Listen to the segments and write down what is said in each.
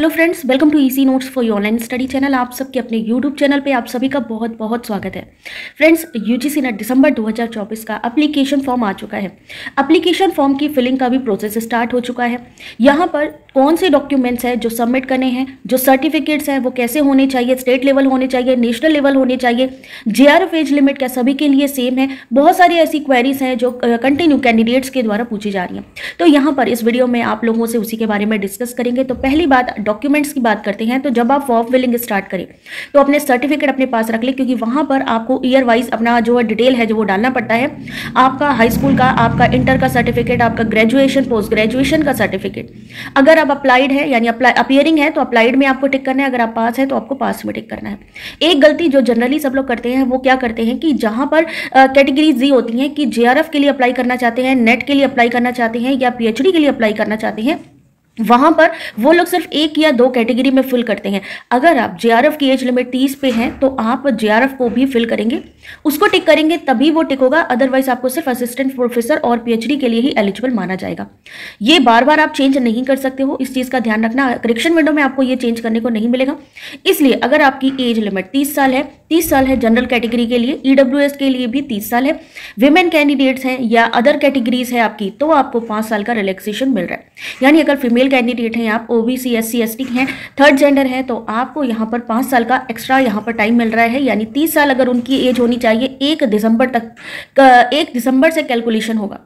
Hello friends, welcome to easy notes for your online study channel. आप सबके अपने YouTube channel पे आप सभी का बहुत बहुत स्वागत है। फ्रेंड्स, यूजीसी ने दिसंबर 2024 का एप्लीकेशन फॉर्म आ चुका है। एप्लीकेशन फॉर्म की फिलिंग का भी प्रोसेस स्टार्ट हो चुका है। यहाँ पर कौन से डॉक्यूमेंट्स हैं जो सबमिट करने हैं, जो सर्टिफिकेट्स हैं वो कैसे होने चाहिए, स्टेट लेवल होने चाहिए, नेशनल लेवल होने चाहिए, जेआरएफ एज लिमिट क्या सभी के लिए सेम है, बहुत सारी ऐसी क्वेरीज हैं जो कंटिन्यू कैंडिडेट्स के द्वारा पूछी जा रही हैं। तो यहाँ पर इस वीडियो में आप लोगों से उसी के बारे में डिस्कस करेंगे। तो पहली बात, डॉक्यूमेंट्स की बात करते हैं। तो जब आप फॉर्म फिलिंग स्टार्ट करें तो अपने सर्टिफिकेट अपने पास रख लें, क्योंकि वहां पर आपको ईयर वाइज अपना जो डिटेल है जो वो डालना पड़ता है। आपका हाई स्कूल का, आपका इंटर का सर्टिफिकेट, आपका ग्रेजुएशन पोस्ट ग्रेजुएशन का सर्टिफिकेट। अगर आप अप्लाइड है यानी अपियरिंग है तो अप्लाइड में आपको टिक करना है, अगर आप पास है तो आपको पास में टिक करना है। एक गलती जो जनरली सब लोग करते हैं वो क्या करते हैं कि जहां पर कैटेगरीज दी होती हैं कि जेआरएफ के लिए अप्लाई करना चाहते हैं, नेट के लिए अप्लाई करना चाहते हैं या पीएचडी के लिए अप्लाई करना चाहते हैं, वहां पर वो लोग सिर्फ एक या दो कैटेगरी में फिल करते हैं। अगर आप जेआरएफ की एज लिमिट 30 पे हैं तो आप जेआरएफ को भी फिल करेंगे, उसको टिक करेंगे तभी वो टिक होगा। अदरवाइज आपको सिर्फ असिस्टेंट प्रोफेसर और पीएचडी के लिए ही एलिजिबल माना जाएगा। ये बार बार आप चेंज नहीं कर सकते हो, इस चीज का ध्यान रखना। करेक्शन विंडो में आपको ये चेंज करने को नहीं मिलेगा। इसलिए अगर आपकी एज लिमिट 30 साल है, 30 साल है जनरल कैटेगरी के लिए, ईडब्ल्यूएस के लिए भी 30 साल है, विमेन कैंडिडेट्स हैं या अदर कैटेगरीज है आपकी, तो आपको 5 साल का रिलैक्सेशन मिल रहा है। यानी अगर फीमेल कैंडिडेट हैं आप, ओबीसी एससी एसटी हैं, थर्ड जेंडर है, तो आपको यहाँ पर 5 साल का एक्स्ट्रा यहाँ पर टाइम मिल रहा है। यानी 30 साल अगर उनकी एज होनी चाहिए, 1 दिसंबर से कैलकुलेशन होगा।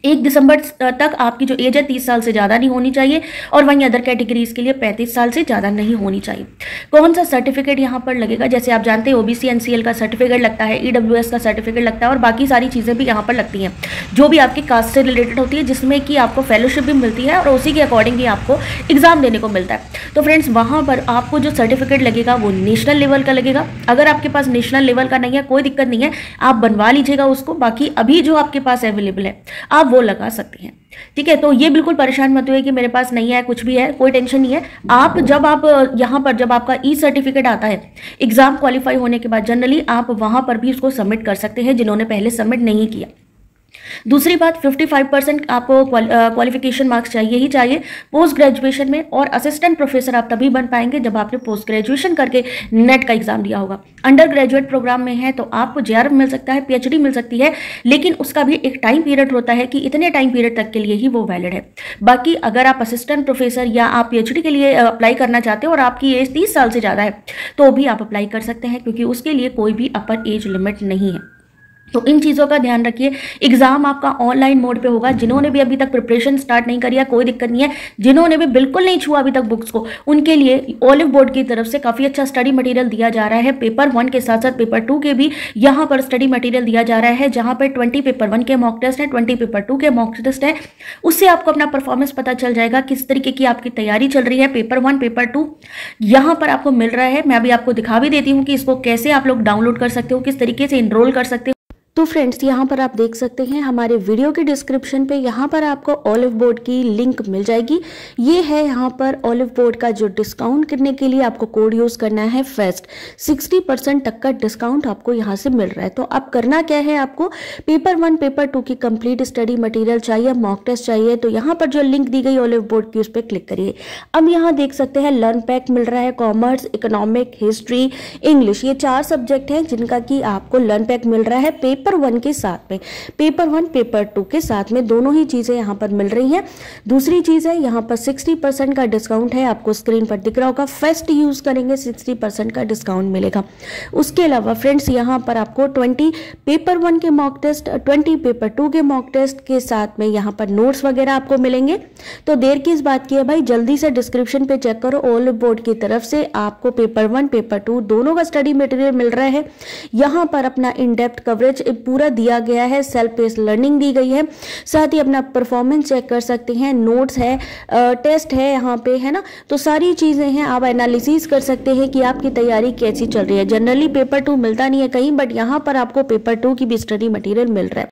1 दिसंबर तक आपकी जो एज है 30 साल से ज़्यादा नहीं होनी चाहिए, और वहीं अदर कैटेगरीज के लिए 35 साल से ज़्यादा नहीं होनी चाहिए। कौन सा सर्टिफिकेट यहाँ पर लगेगा? जैसे आप जानते हैं ओबीसी एनसीएल का सर्टिफिकेट लगता है, ईडब्ल्यूएस का सर्टिफिकेट लगता है, और बाकी सारी चीज़ें भी यहाँ पर लगती हैं जो भी आपके कास्ट से रिलेटेड होती है, जिसमें कि आपको फेलोशिप भी मिलती है और उसी के अकॉर्डिंग ही आपको एग्जाम देने को मिलता है। तो फ्रेंड्स, वहाँ पर आपको जो सर्टिफिकेट लगेगा वो नेशनल लेवल का लगेगा। अगर आपके पास नेशनल लेवल का नहीं है, कोई दिक्कत नहीं है, आप बनवा लीजिएगा उसको। बाकी अभी जो आपके पास अवेलेबल है आप वो लगा सकते हैं, ठीक है। तो ये बिल्कुल परेशान मत हुए कि मेरे पास नहीं है, कुछ भी है, कोई टेंशन नहीं है। आप यहाँ पर जब आपका ई सर्टिफिकेट आता है एग्जाम क्वालिफाई होने के बाद, जनरली आप वहां पर भी उसको सबमिट कर सकते हैं जिन्होंने पहले सबमिट नहीं किया। दूसरी बात, 55% आपको क्वालिफिकेशन मार्क्स चाहिए ही चाहिए पोस्ट ग्रेजुएशन में, और असिस्टेंट प्रोफेसर आप तभी बन पाएंगे जब आपने पोस्ट ग्रेजुएशन करके नेट का एग्जाम दिया होगा। अंडर ग्रेजुएट प्रोग्राम में है तो आपको जेआरएफ मिल सकता है, पीएचडी मिल सकती है, लेकिन उसका भी एक टाइम पीरियड होता है कि इतने टाइम पीरियड तक के लिए ही वो वैलिड है। बाकी अगर आप असिस्टेंट प्रोफेसर या आप पीएचडी के लिए अप्लाई करना चाहते हो और आपकी एज 30 साल से ज़्यादा है तो भी आप अप्लाई कर सकते हैं, क्योंकि उसके लिए कोई भी अपर एज लिमिट नहीं है। तो इन चीज़ों का ध्यान रखिए। एग्जाम आपका ऑनलाइन मोड पे होगा। जिन्होंने भी अभी तक प्रिपरेशन स्टार्ट नहीं करी है कोई दिक्कत नहीं है, जिन्होंने भी बिल्कुल नहीं छुआ अभी तक बुक्स को, उनके लिए ऑलिव बोर्ड की तरफ से काफ़ी अच्छा स्टडी मटेरियल दिया जा रहा है। पेपर 1 के साथ साथ पेपर 2 के भी यहाँ पर स्टडी मटेरियल दिया जा रहा है, जहाँ पर 20 पेपर 1 के मॉक टेस्ट है, 20 पेपर 2 के मॉक टेस्ट है। उससे आपको अपना परफॉर्मेंस पता चल जाएगा, किस तरीके की आपकी तैयारी चल रही है। पेपर 1 पेपर 2 यहाँ पर आपको मिल रहा है। मैं अभी आपको दिखा भी देती हूँ कि इसको कैसे आप लोग डाउनलोड कर सकते हो, किस तरीके से इनरोल कर सकते हो। तो फ्रेंड्स, यहाँ पर आप देख सकते हैं हमारे वीडियो के डिस्क्रिप्शन पे यहाँ पर आपको ऑलिव बोर्ड की लिंक मिल जाएगी। ये है यहाँ पर ऑलिव बोर्ड का जो डिस्काउंट करने के लिए आपको कोड यूज़ करना है फेस्ट। 60% तक का डिस्काउंट आपको यहाँ से मिल रहा है। तो अब करना क्या है, आपको पेपर 1 पेपर 2 की कंप्लीट स्टडी मटेरियल चाहिए, मॉक टेस्ट चाहिए, तो यहाँ पर जो लिंक दी गई ऑलिव बोर्ड की उस पर क्लिक करिए। अब यहाँ देख सकते हैं लर्न पैक मिल रहा है, कॉमर्स, इकोनॉमिक, हिस्ट्री, इंग्लिश, ये 4 सब्जेक्ट हैं जिनका कि आपको लर्न पैक मिल रहा है पेपर 1 के साथ में। पेपर 1 पेपर 2 के साथ में दोनों ही चीजें यहाँ पर मिल रही हैं। दूसरी चीज है यहाँ पर 60% का डिस्काउंट है, आपको स्क्रीन पर दिख रहा होगा। फेस्ट यूज करेंगे 60% का डिस्काउंट मिलेगा। उसके अलावा फ्रेंड्स, यहाँ पर आपको 20 पेपर 1 के मॉक टेस्ट, 20 पेपर 2 के मॉक टेस्ट के साथ में यहाँ पर नोट्स वगैरह आपको मिलेंगे। तो देर किस बात की है भाई, जल्दी से डिस्क्रिप्शन पे चेक करो। ऑलिव बोर्ड की तरफ से आपको पेपर 1 पेपर 2 दोनों का स्टडी मटेरियल मिल रहा है। यहाँ पर अपना इन डेप्थ कवरेज पूरा दिया गया है, सेल्फ बेस्ड लर्निंग दी गई है, साथ ही अपना परफॉर्मेंस चेक कर सकते हैं, नोट्स है, टेस्ट है यहाँ पे, है ना। तो सारी चीजें हैं, आप एनालिसिस कर सकते हैं कि आपकी तैयारी कैसी चल रही है। जनरली पेपर 2 मिलता नहीं है कहीं, बट यहाँ पर आपको पेपर 2 की भी स्टडी मटेरियल मिल रहा है।